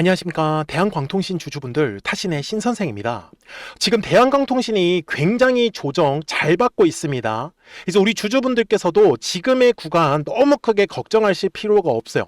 안녕하십니까. 대한광통신 주주분들, 타신의 신선생입니다. 지금 대한광통신이 굉장히 조정 잘 받고 있습니다. 그래서 우리 주주분들께서도 지금의 구간 너무 크게 걱정하실 필요가 없어요.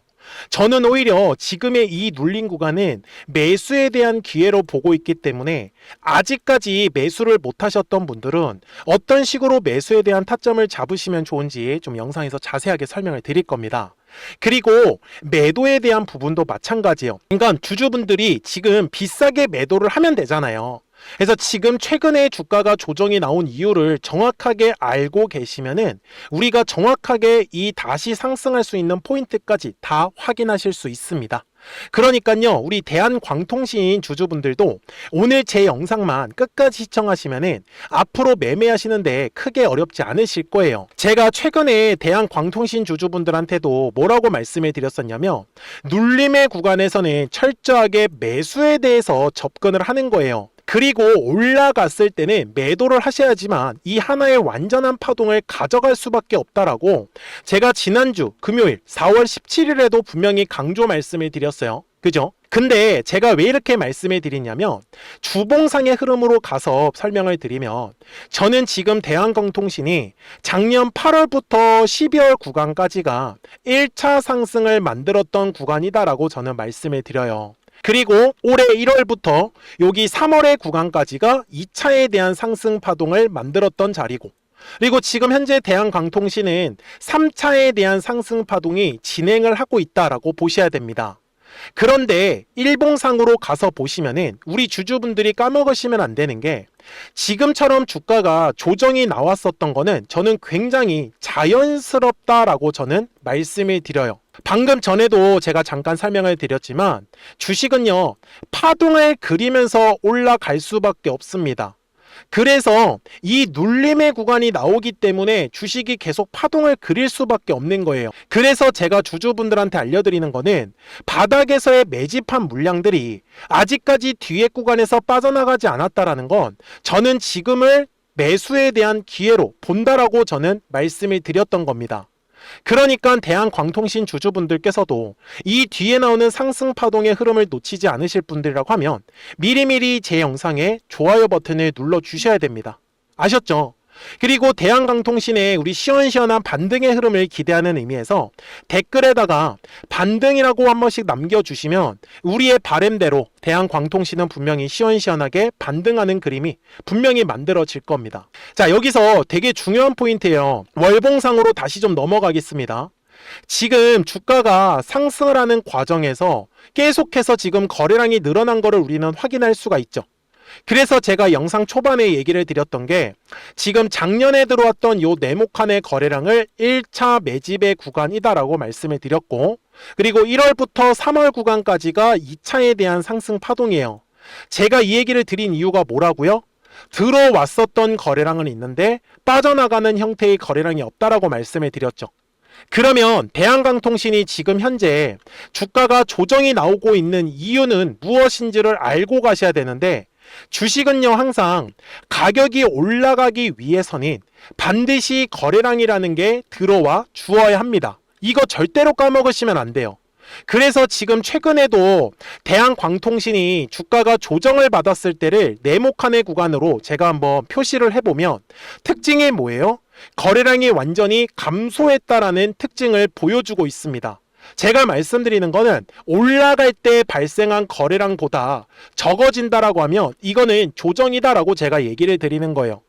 저는 오히려 지금의 이 눌린 구간은 매수에 대한 기회로 보고 있기 때문에 아직까지 매수를 못 하셨던 분들은 어떤 식으로 매수에 대한 타점을 잡으시면 좋은지 좀 영상에서 자세하게 설명을 드릴 겁니다. 그리고 매도에 대한 부분도 마찬가지예요. 그러니까 주주분들이 지금 비싸게 매도를 하면 되잖아요. 그래서 지금 최근에 주가가 조정이 나온 이유를 정확하게 알고 계시면은 우리가 정확하게 이 다시 상승할 수 있는 포인트까지 다 확인하실 수 있습니다. 그러니까요, 우리 대한광통신 주주분들도 오늘 제 영상만 끝까지 시청하시면은 앞으로 매매하시는데 크게 어렵지 않으실 거예요. 제가 최근에 대한광통신 주주분들한테도 뭐라고 말씀을 드렸었냐면, 눌림의 구간에서는 철저하게 매수에 대해서 접근을 하는 거예요. 그리고 올라갔을 때는 매도를 하셔야지만 이 하나의 완전한 파동을 가져갈 수밖에 없다라고 제가 지난주 금요일 4월 17일에도 분명히 강조 말씀을 드렸어요. 그죠? 근데 제가 왜 이렇게 말씀을 드리냐면, 주봉상의 흐름으로 가서 설명을 드리면, 저는 지금 대한광통신이 작년 8월부터 12월 구간까지가 1차 상승을 만들었던 구간이다라고 저는 말씀을 드려요. 그리고 올해 1월부터 여기 3월의 구간까지가 2차에 대한 상승 파동을 만들었던 자리고, 그리고 지금 현재 대한광통신은 3차에 대한 상승 파동이 진행을 하고 있다라고 보셔야 됩니다. 그런데 일봉상으로 가서 보시면은 우리 주주분들이 까먹으시면 안 되는 게, 지금처럼 주가가 조정이 나왔었던 거는 저는 굉장히 자연스럽다라고 저는 말씀을 드려요. 방금 전에도 제가 잠깐 설명을 드렸지만 주식은요, 파동을 그리면서 올라갈 수밖에 없습니다. 그래서 이 눌림의 구간이 나오기 때문에 주식이 계속 파동을 그릴 수밖에 없는 거예요. 그래서 제가 주주분들한테 알려드리는 거는, 바닥에서의 매집한 물량들이 아직까지 뒤에 구간에서 빠져나가지 않았다라는 건 저는 지금을 매수에 대한 기회로 본다라고 저는 말씀을 드렸던 겁니다. 그러니까 대한광통신 주주분들께서도 이 뒤에 나오는 상승 파동의 흐름을 놓치지 않으실 분들이라고 하면 미리미리 제 영상에 좋아요 버튼을 눌러 주셔야 됩니다. 아셨죠? 그리고 대한광통신의 우리 시원시원한 반등의 흐름을 기대하는 의미에서 댓글에다가 반등이라고 한 번씩 남겨주시면 우리의 바램대로 대한광통신은 분명히 시원시원하게 반등하는 그림이 분명히 만들어질 겁니다. 자, 여기서 되게 중요한 포인트예요. 월봉상으로 다시 좀 넘어가겠습니다. 지금 주가가 상승을 하는 과정에서 계속해서 지금 거래량이 늘어난 것을 우리는 확인할 수가 있죠. 그래서 제가 영상 초반에 얘기를 드렸던 게, 지금 작년에 들어왔던 요 네모칸의 거래량을 1차 매집의 구간이다라고 말씀을 드렸고, 그리고 1월부터 3월 구간까지가 2차에 대한 상승 파동이에요. 제가 이 얘기를 드린 이유가 뭐라고요? 들어왔었던 거래량은 있는데 빠져나가는 형태의 거래량이 없다라고 말씀을 드렸죠. 그러면 대한광통신이 지금 현재 주가가 조정이 나오고 있는 이유는 무엇인지를 알고 가셔야 되는데, 주식은요, 항상 가격이 올라가기 위해서는 반드시 거래량이라는 게 들어와 주어야 합니다. 이거 절대로 까먹으시면 안 돼요. 그래서 지금 최근에도 대한광통신이 주가가 조정을 받았을 때를 네모칸의 구간으로 제가 한번 표시를 해보면 특징이 뭐예요? 거래량이 완전히 감소했다라는 특징을 보여주고 있습니다. 제가 말씀드리는 거는 올라갈 때 발생한 거래량보다 적어진다라고 하면 이거는 조정이다라고 제가 얘기를 드리는 거예요.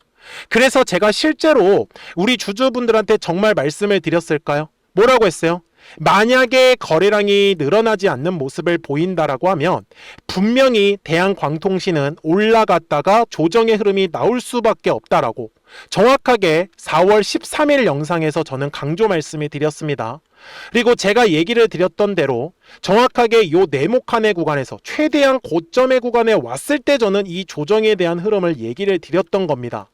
그래서 제가 실제로 우리 주주분들한테 정말 말씀을 드렸을까요? 뭐라고 했어요? 만약에 거래량이 늘어나지 않는 모습을 보인다라고 하면 분명히 대한광통신은 올라갔다가 조정의 흐름이 나올 수밖에 없다라고 정확하게 4월 13일 영상에서 저는 강조 말씀을 드렸습니다. 그리고 제가 얘기를 드렸던 대로 정확하게 요 네모칸의 구간에서 최대한 고점의 구간에 왔을 때 저는 이 조정에 대한 흐름을 얘기를 드렸던 겁니다.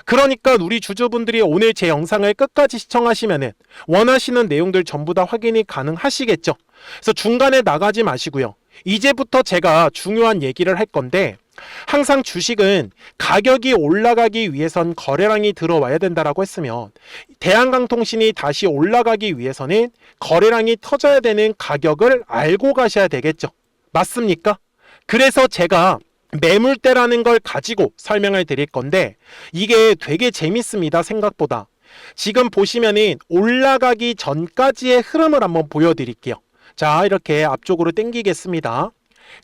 그러니까 우리 주주분들이 오늘 제 영상을 끝까지 시청하시면은 원하시는 내용들 전부 다 확인이 가능하시겠죠. 그래서 중간에 나가지 마시고요. 이제부터 제가 중요한 얘기를 할 건데, 항상 주식은 가격이 올라가기 위해선 거래량이 들어와야 된다라고 했으면, 대한광통신이 다시 올라가기 위해서는 거래량이 터져야 되는 가격을 알고 가셔야 되겠죠. 맞습니까? 그래서 제가 매물대라는 걸 가지고 설명을 드릴 건데 이게 되게 재밌습니다. 생각보다. 지금 보시면은 올라가기 전까지의 흐름을 한번 보여드릴게요. 자, 이렇게 앞쪽으로 당기겠습니다.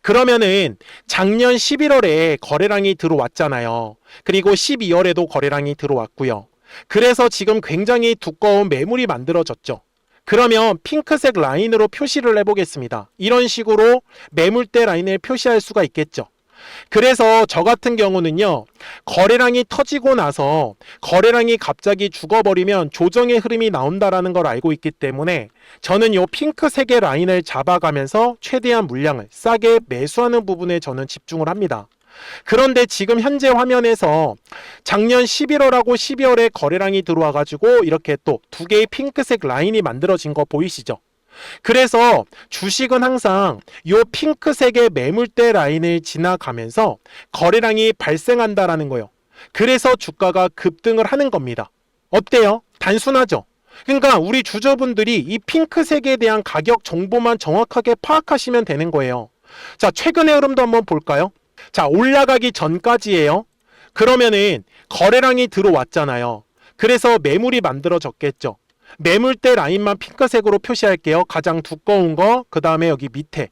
그러면은 작년 11월에 거래량이 들어왔잖아요. 그리고 12월에도 거래량이 들어왔고요. 그래서 지금 굉장히 두꺼운 매물이 만들어졌죠. 그러면 핑크색 라인으로 표시를 해보겠습니다. 이런 식으로 매물대 라인을 표시할 수가 있겠죠. 그래서 저 같은 경우는요, 거래량이 터지고 나서 거래량이 갑자기 죽어버리면 조정의 흐름이 나온다라는 걸 알고 있기 때문에 저는 이 핑크색의 라인을 잡아가면서 최대한 물량을 싸게 매수하는 부분에 저는 집중을 합니다. 그런데 지금 현재 화면에서 작년 11월하고 12월에 거래량이 들어와 가지고 이렇게 또 두 개의 핑크색 라인이 만들어진 거 보이시죠? 그래서 주식은 항상 이 핑크색의 매물대 라인을 지나가면서 거래량이 발생한다라는 거예요. 그래서 주가가 급등을 하는 겁니다. 어때요? 단순하죠? 그러니까 우리 주주분들이 이 핑크색에 대한 가격 정보만 정확하게 파악하시면 되는 거예요. 자, 최근의 흐름도 한번 볼까요? 자, 올라가기 전까지예요. 그러면은 거래량이 들어왔잖아요. 그래서 매물이 만들어졌겠죠. 매물대 라인만 핑크색으로 표시할게요. 가장 두꺼운 거, 그 다음에 여기 밑에.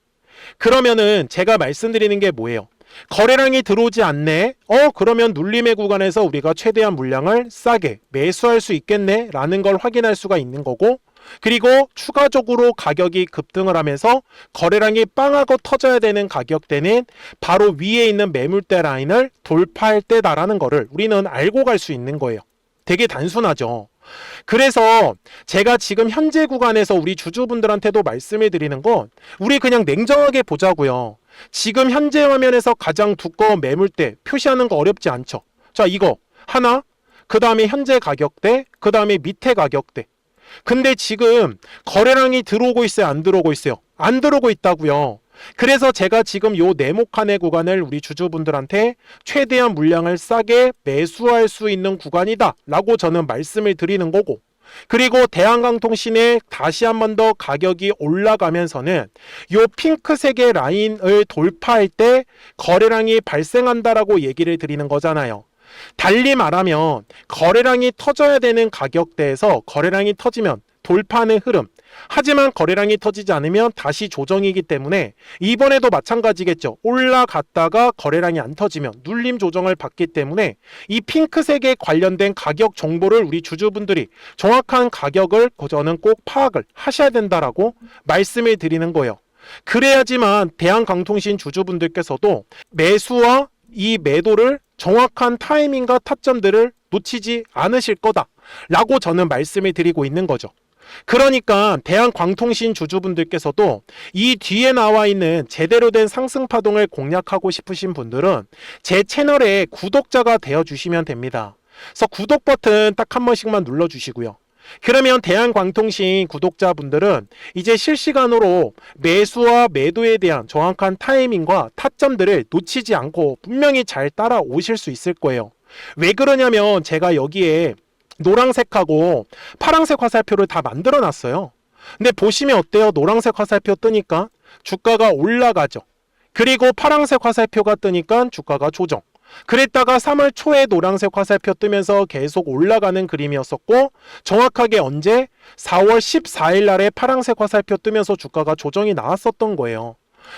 그러면은 제가 말씀드리는 게 뭐예요? 거래량이 들어오지 않네? 그러면 눌림의 구간에서 우리가 최대한 물량을 싸게 매수할 수 있겠네? 라는 걸 확인할 수가 있는 거고, 그리고 추가적으로 가격이 급등을 하면서 거래량이 빵하고 터져야 되는 가격대는 바로 위에 있는 매물대 라인을 돌파할 때다라는 거를 우리는 알고 갈 수 있는 거예요. 되게 단순하죠. 그래서 제가 지금 현재 구간에서 우리 주주분들한테도 말씀을 드리는 건 우리 그냥 냉정하게 보자고요. 지금 현재 화면에서 가장 두꺼운 매물대 표시하는 거 어렵지 않죠. 자, 이거 하나, 그 다음에 현재 가격대, 그 다음에 밑에 가격대. 근데 지금 거래량이 들어오고 있어요? 안 들어오고 있어요? 안 들어오고 있다고요. 그래서 제가 지금 요 네모칸의 구간을 우리 주주분들한테 최대한 물량을 싸게 매수할 수 있는 구간이다 라고 저는 말씀을 드리는 거고, 그리고 대한강통신에 다시 한 번 더 가격이 올라가면서는 요 핑크색의 라인을 돌파할 때 거래량이 발생한다라고 얘기를 드리는 거잖아요. 달리 말하면 거래량이 터져야 되는 가격대에서 거래량이 터지면 돌파하는 흐름, 하지만 거래량이 터지지 않으면 다시 조정이기 때문에 이번에도 마찬가지겠죠. 올라갔다가 거래량이 안 터지면 눌림 조정을 받기 때문에 이 핑크색에 관련된 가격 정보를 우리 주주분들이 정확한 가격을 저는 꼭 파악을 하셔야 된다라고 말씀을 드리는 거예요. 그래야지만 대한강통신 주주분들께서도 매수와 이 매도를 정확한 타이밍과 타점들을 놓치지 않으실 거다라고 저는 말씀을 드리고 있는 거죠. 그러니까 대한광통신 주주분들께서도 이 뒤에 나와 있는 제대로 된 상승 파동을 공략하고 싶으신 분들은 제 채널에 구독자가 되어 주시면 됩니다. 그래서 구독 버튼 딱 한 번씩만 눌러 주시고요. 그러면 대한광통신 구독자분들은 이제 실시간으로 매수와 매도에 대한 정확한 타이밍과 타점들을 놓치지 않고 분명히 잘 따라오실 수 있을 거예요. 왜 그러냐면 제가 여기에 노란색하고 파란색 화살표를 다 만들어 놨어요. 근데 보시면 어때요? 노란색 화살표 뜨니까 주가가 올라가죠. 그리고 파란색 화살표가 뜨니까 주가가 조정. 그랬다가 3월 초에 노란색 화살표 뜨면서 계속 올라가는 그림이었었고, 정확하게 언제? 4월 14일 날에 파란색 화살표 뜨면서 주가가 조정이 나왔었던 거예요.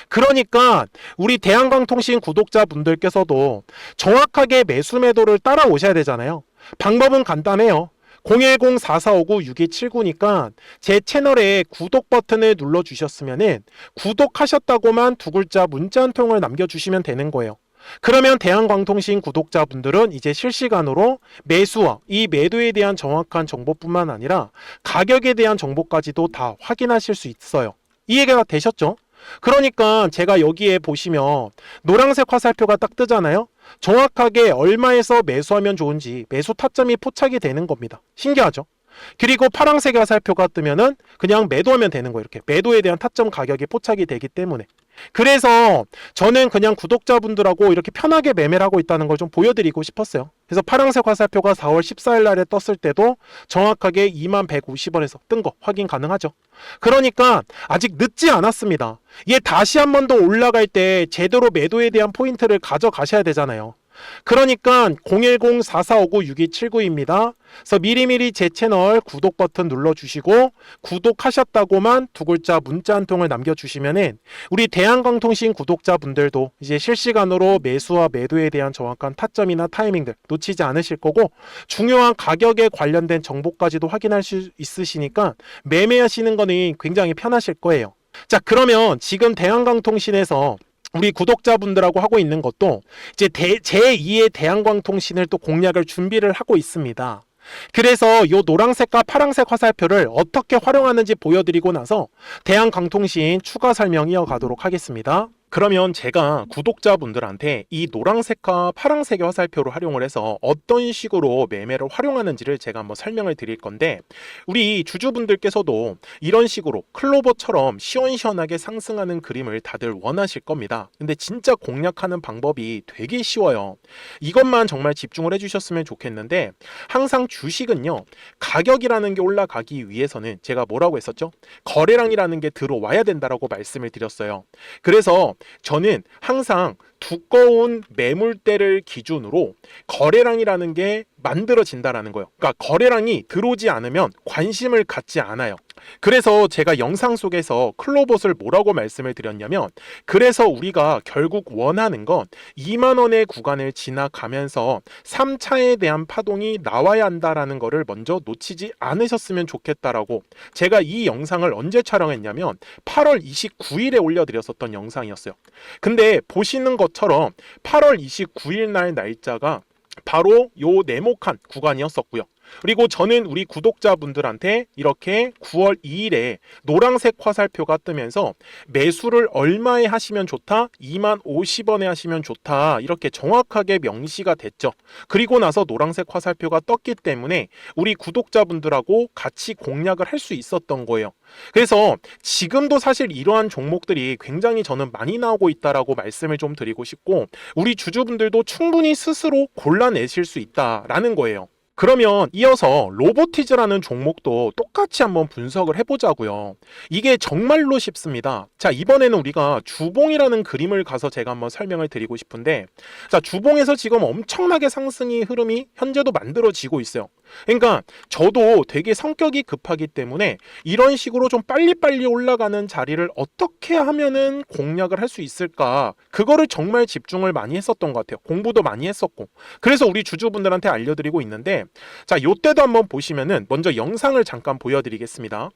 그러니까 우리 대한광통신 구독자분들께서도 정확하게 매수 매도를 따라오셔야 되잖아요. 방법은 간단해요. 010-4459-6279니까 제 채널에 구독 버튼을 눌러주셨으면 구독하셨다고만 두 글자 문자 한 통을 남겨주시면 되는 거예요. 그러면 대한광통신 구독자분들은 이제 실시간으로 매수와 이 매도에 대한 정확한 정보뿐만 아니라 가격에 대한 정보까지도 다 확인하실 수 있어요. 이해가 되셨죠? 그러니까 제가 여기에 보시면 노란색 화살표가 딱 뜨잖아요. 정확하게 얼마에서 매수하면 좋은지 매수 타점이 포착이 되는 겁니다. 신기하죠? 그리고 파란색 화살표가 뜨면은 그냥 매도하면 되는 거예요. 이렇게 매도에 대한 타점 가격이 포착이 되기 때문에. 그래서 저는 그냥 구독자분들하고 이렇게 편하게 매매를 하고 있다는 걸 좀 보여드리고 싶었어요. 그래서 파란색 화살표가 4월 14일 날에 떴을 때도 정확하게 2150원에서 뜬 거 확인 가능하죠. 그러니까 아직 늦지 않았습니다. 얘 다시 한 번 더 올라갈 때 제대로 매도에 대한 포인트를 가져가셔야 되잖아요. 그러니까 010-4459-6279입니다. 그래서 미리미리 제 채널 구독 버튼 눌러주시고 구독하셨다고만 두 글자 문자 한 통을 남겨주시면은 우리 대한광통신 구독자분들도 이제 실시간으로 매수와 매도에 대한 정확한 타점이나 타이밍들 놓치지 않으실 거고 중요한 가격에 관련된 정보까지도 확인할 수 있으시니까 매매하시는 거는 굉장히 편하실 거예요. 자, 그러면 지금 대한광통신에서 우리 구독자분들하고 하고 있는 것도 이제 제2의 대한광통신을 또 공략을 준비를 하고 있습니다. 그래서 요 노란색과 파란색 화살표를 어떻게 활용하는지 보여드리고 나서 대한광통신 추가 설명 이어가도록 하겠습니다. 그러면 제가 구독자분들한테 이 노란색과 파란색의 화살표를 활용을 해서 어떤 식으로 매매를 활용하는지를 제가 한번 설명을 드릴 건데 우리 주주분들께서도 이런 식으로 클로버처럼 시원시원하게 상승하는 그림을 다들 원하실 겁니다. 근데 진짜 공략하는 방법이 되게 쉬워요. 이것만 정말 집중을 해주셨으면 좋겠는데 항상 주식은요 가격이라는 게 올라가기 위해서는 제가 뭐라고 했었죠? 거래량이라는 게 들어와야 된다라고 말씀을 드렸어요. 그래서 저는 항상 두꺼운 매물대를 기준으로 거래량이라는 게 만들어진다라는 거예요. 그러니까 거래량이 들어오지 않으면 관심을 갖지 않아요. 그래서 제가 영상 속에서 클로봇을 뭐라고 말씀을 드렸냐면 그래서 우리가 결국 원하는 건 2만 원의 구간을 지나가면서 3차에 대한 파동이 나와야 한다라는 거를 먼저 놓치지 않으셨으면 좋겠다라고 제가 이 영상을 언제 촬영했냐면 8월 29일에 올려드렸었던 영상이었어요. 근데 보시는 것처럼 8월 29일 날 날짜가 바로 요 네모칸 구간이었었고요. 그리고 저는 우리 구독자분들한테 이렇게 9월 2일에 노란색 화살표가 뜨면서 매수를 얼마에 하시면 좋다? 20,050원에 하시면 좋다. 이렇게 정확하게 명시가 됐죠. 그리고 나서 노란색 화살표가 떴기 때문에 우리 구독자분들하고 같이 공략을 할 수 있었던 거예요. 그래서 지금도 사실 이러한 종목들이 굉장히 저는 많이 나오고 있다라고 말씀을 좀 드리고 싶고 우리 주주분들도 충분히 스스로 골라내실 수 있다라는 거예요. 그러면 이어서 로보티즈라는 종목도 똑같이 한번 분석을 해보자고요. 이게 정말로 쉽습니다. 자, 이번에는 우리가 주봉이라는 그림을 가서 제가 한번 설명을 드리고 싶은데 자, 주봉에서 지금 엄청나게 상승이 흐름이 현재도 만들어지고 있어요. 그러니까 저도 되게 성격이 급하기 때문에 이런 식으로 좀 빨리빨리 올라가는 자리를 어떻게 하면은 공략을 할 수 있을까 그거를 정말 집중을 많이 했었던 것 같아요. 공부도 많이 했었고 그래서 우리 주주분들한테 알려드리고 있는데 자, 요때도 한번 보시면은 먼저 영상을 잠깐 보여드리겠습니다.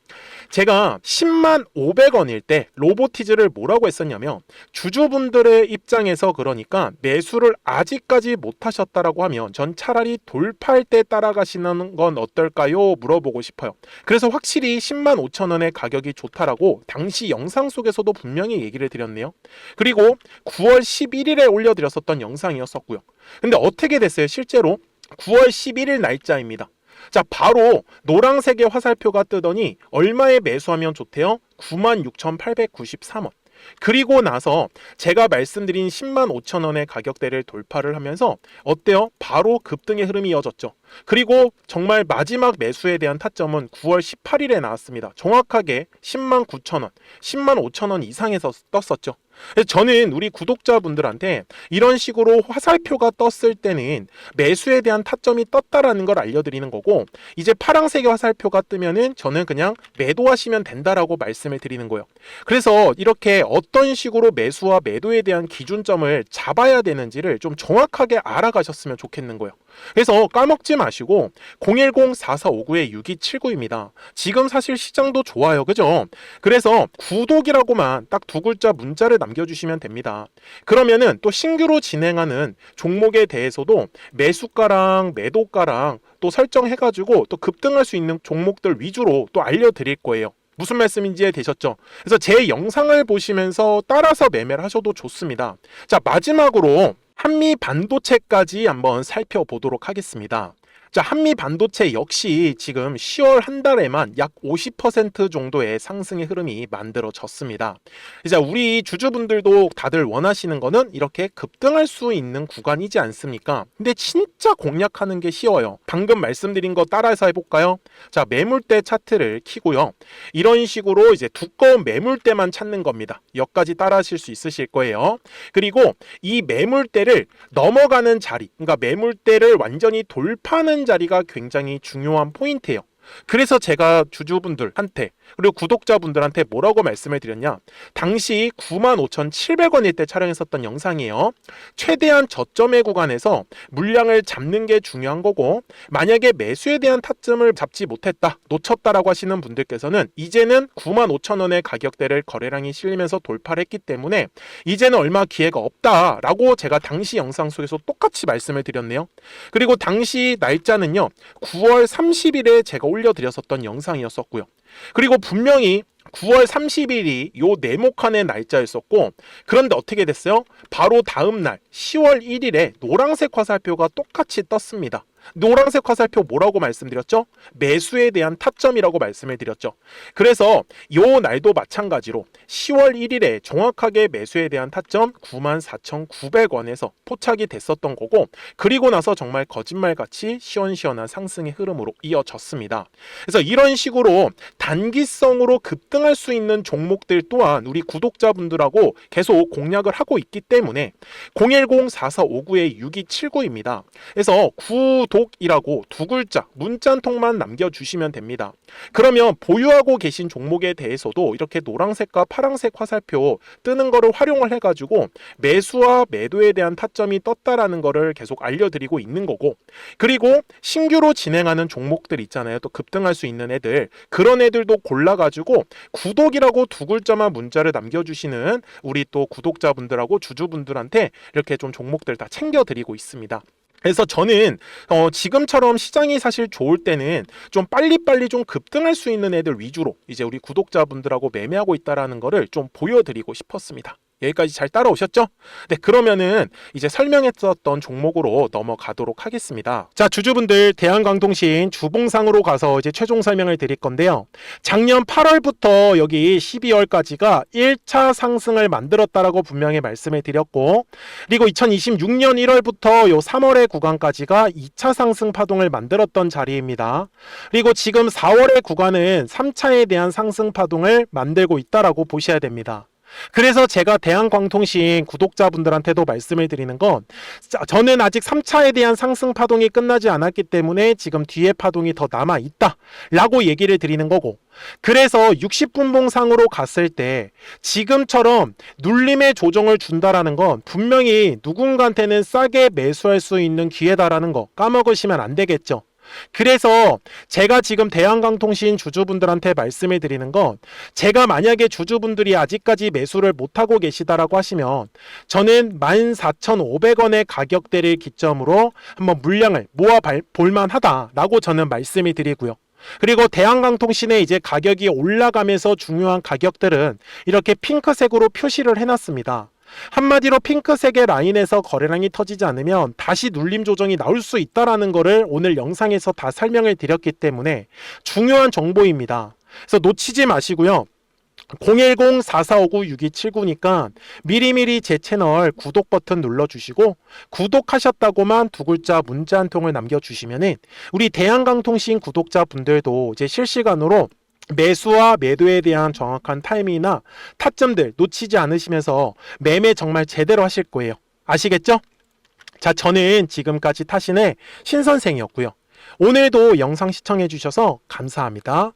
제가 10만 500원일 때 로보티즈를 뭐라고 했었냐면 주주분들의 입장에서 그러니까 매수를 아직까지 못 하셨다라고 하면 전 차라리 돌파할 때 따라가시는 건 어떨까요? 물어보고 싶어요. 그래서 확실히 10만 5천 원의 가격이 좋다라고 당시 영상 속에서도 분명히 얘기를 드렸네요. 그리고 9월 11일에 올려드렸었던 영상이었었고요. 근데 어떻게 됐어요? 실제로 9월 11일 날짜입니다. 자, 바로 노란색의 화살표가 뜨더니 얼마에 매수하면 좋대요? 96,893원. 그리고 나서 제가 말씀드린 10만 5천 원의 가격대를 돌파를 하면서 어때요? 바로 급등의 흐름이 이어졌죠. 그리고 정말 마지막 매수에 대한 타점은 9월 18일에 나왔습니다. 정확하게 10만 9천 원, 10만 5천 원 이상에서 떴었죠. 저는 우리 구독자분들한테 이런 식으로 화살표가 떴을 때는 매수에 대한 타점이 떴다라는 걸 알려드리는 거고 이제 파란색의 화살표가 뜨면은 저는 그냥 매도하시면 된다라고 말씀을 드리는 거예요. 그래서 이렇게 어떤 식으로 매수와 매도에 대한 기준점을 잡아야 되는지를 좀 정확하게 알아가셨으면 좋겠는 거예요. 그래서 까먹지 마시고 010-4459-6279입니다. 지금 사실 시장도 좋아요. 그죠? 그래서 구독이라고만 딱 두 글자 문자를 남겨주시면 됩니다. 그러면은 또 신규로 진행하는 종목에 대해서도 매수가랑 매도가랑 또 설정해가지고 또 급등할 수 있는 종목들 위주로 또 알려드릴 거예요. 무슨 말씀인지 이해되셨죠? 그래서 제 영상을 보시면서 따라서 매매를 하셔도 좋습니다. 자, 마지막으로 한미 반도체까지 한번 살펴보도록 하겠습니다. 자, 한미 반도체 역시 지금 10월 한 달에만 약 50% 정도의 상승의 흐름이 만들어졌습니다. 이제 우리 주주분들도 다들 원하시는 거는 이렇게 급등할 수 있는 구간이지 않습니까? 근데 진짜 공략하는 게 쉬워요. 방금 말씀드린 거 따라서 해볼까요? 자, 매물대 차트를 키고요. 이런 식으로 이제 두꺼운 매물대만 찾는 겁니다. 여기까지 따라 하실 수 있으실 거예요. 그리고 이 매물대를 넘어가는 자리, 그러니까 매물대를 완전히 돌파하는 자리가 굉장히 중요한 포인트예요. 그래서 제가 주주분들한테 그리고 구독자분들한테 뭐라고 말씀을 드렸냐, 당시 95,700원일 때 촬영했었던 영상이에요. 최대한 저점의 구간에서 물량을 잡는 게 중요한 거고, 만약에 매수에 대한 타점을 잡지 못했다, 놓쳤다라고 하시는 분들께서는 이제는 95,000원의 가격대를 거래량이 실리면서 돌파를 했기 때문에 이제는 얼마 기회가 없다라고 제가 당시 영상 속에서 똑같이 말씀을 드렸네요. 그리고 당시 날짜는요, 9월 30일에 제가 올려드렸었던 영상이었었고요. 그리고 분명히 9월 30일이 요 네모칸의 날짜였었고, 그런데 어떻게 됐어요? 바로 다음 날 10월 1일에 노란색 화살표가 똑같이 떴습니다. 노란색 화살표 뭐라고 말씀드렸죠? 매수에 대한 타점이라고 말씀을 드렸죠. 그래서 요 날도 마찬가지로 10월 1일에 정확하게 매수에 대한 타점 94,900원에서 포착이 됐었던 거고, 그리고 나서 정말 거짓말같이 시원시원한 상승의 흐름으로 이어졌습니다. 그래서 이런 식으로 단기성으로 급등할 수 있는 종목들 또한 우리 구독자분들하고 계속 공략을 하고 있기 때문에 010-4459-6279입니다. 그래서 구독이라고 두 글자 문자 한 통만 남겨주시면 됩니다. 그러면 보유하고 계신 종목에 대해서도 이렇게 노란색과 파란색 화살표 뜨는 거를 활용을 해가지고 매수와 매도에 대한 타점이 떴다라는 거를 계속 알려드리고 있는 거고, 그리고 신규로 진행하는 종목들 있잖아요. 또 급등할 수 있는 애들, 그런 애들도 골라가지고 구독이라고 두 글자만 문자를 남겨주시는 우리 또 구독자분들하고 주주분들한테 이렇게 좀 종목들 다 챙겨드리고 있습니다. 그래서 저는 지금처럼 시장이 사실 좋을 때는 좀 빨리빨리 좀 급등할 수 있는 애들 위주로 이제 우리 구독자분들하고 매매하고 있다라는 거를 좀 보여드리고 싶었습니다. 여기까지 잘 따라오셨죠? 네, 그러면은 이제 설명했었던 종목으로 넘어가도록 하겠습니다. 자, 주주분들, 대한광통신 주봉상으로 가서 이제 최종 설명을 드릴 건데요. 작년 8월부터 여기 12월까지가 1차 상승을 만들었다라고 분명히 말씀을 드렸고, 그리고 2026년 1월부터 요 3월의 구간까지가 2차 상승 파동을 만들었던 자리입니다. 그리고 지금 4월의 구간은 3차에 대한 상승 파동을 만들고 있다라고 보셔야 됩니다. 그래서 제가 대한광통신 구독자분들한테도 말씀을 드리는 건, 저는 아직 3차에 대한 상승 파동이 끝나지 않았기 때문에 지금 뒤에 파동이 더 남아 있다 라고 얘기를 드리는 거고, 그래서 60분봉상으로 갔을 때 지금처럼 눌림의 조정을 준다라는 건 분명히 누군가한테는 싸게 매수할 수 있는 기회다라는 거 까먹으시면 안 되겠죠. 그래서 제가 지금 대한광통신 주주분들한테 말씀을 드리는 건, 제가 만약에 주주분들이 아직까지 매수를 못하고 계시다라고 하시면 저는 14,500원의 가격대를 기점으로 한번 물량을 모아 볼만 하다라고 저는 말씀을 드리고요. 그리고 대한광통신의 이제 가격이 올라가면서 중요한 가격들은 이렇게 핑크색으로 표시를 해놨습니다. 한마디로 핑크색의 라인에서 거래량이 터지지 않으면 다시 눌림 조정이 나올 수 있다라는 거를 오늘 영상에서 다 설명을 드렸기 때문에 중요한 정보입니다. 그래서 놓치지 마시고요. 010-4459-6279니까 미리미리 제 채널 구독 버튼 눌러주시고, 구독하셨다고만 두 글자 문자 한 통을 남겨주시면은 우리 대한광통신 구독자분들도 이제 실시간으로 매수와 매도에 대한 정확한 타이밍이나 타점들 놓치지 않으시면서 매매 정말 제대로 하실 거예요. 아시겠죠? 자, 저는 지금까지 타신의 신선생이었고요. 오늘도 영상 시청해 주셔서 감사합니다.